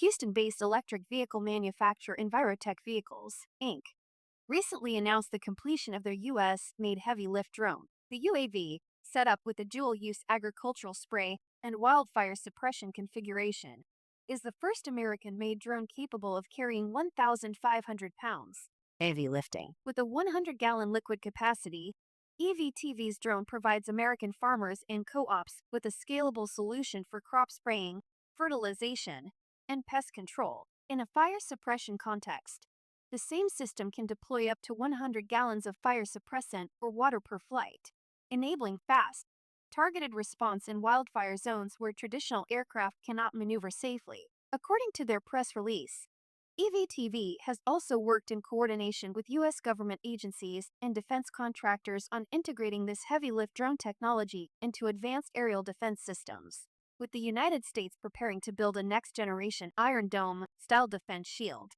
Houston-based electric vehicle manufacturer Envirotech Vehicles, Inc., recently announced the completion of their U.S.-made heavy-lift drone. The UAV, set up with a dual-use agricultural spray and wildfire suppression configuration, is the first American-made drone capable of carrying 1,500 pounds heavy lifting. With a 100-gallon liquid capacity, EVTV's drone provides American farmers and co-ops with a scalable solution for crop spraying, fertilization, and pest control. In a fire suppression context, the same system can deploy up to 100 gallons of fire suppressant or water per flight, enabling fast, targeted response in wildfire zones where traditional aircraft cannot maneuver safely. According to their press release, EVTV has also worked in coordination with U.S. government agencies and defense contractors on integrating this heavy-lift drone technology into advanced aerial defense systems, with the United States preparing to build a next-generation Iron Dome-style defense shield.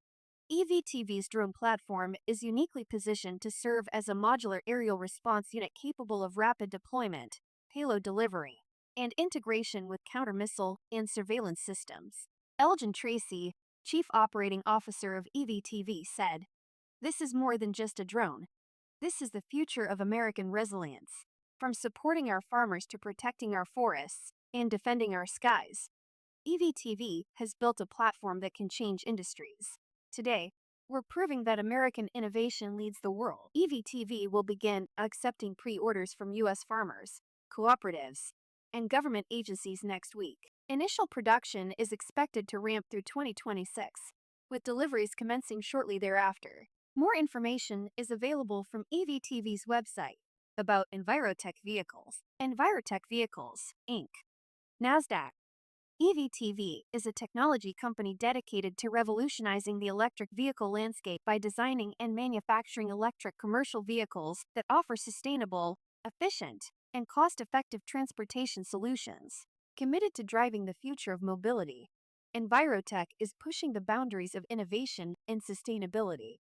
EVTV's drone platform is uniquely positioned to serve as a modular aerial response unit capable of rapid deployment, payload delivery, and integration with counter-missile and surveillance systems. Elgin Tracy, Chief Operating Officer of EVTV, said, "This is more than just a drone. This is the future of American resilience. From supporting our farmers to protecting our forests and defending our skies, EVTV has built a platform that can change industries. Today, we're proving that American innovation leads the world." EVTV will begin accepting pre-orders from U.S. farmers, cooperatives, and government agencies next week. Initial production is expected to ramp through 2026, with deliveries commencing shortly thereafter. More information is available from EVTV's website about Envirotech Vehicles. Envirotech Vehicles, Inc. NASDAQ. EVTV is a technology company dedicated to revolutionizing the electric vehicle landscape by designing and manufacturing electric commercial vehicles that offer sustainable, efficient, and cost-effective transportation solutions. Committed to driving the future of mobility, Envirotech is pushing the boundaries of innovation and sustainability.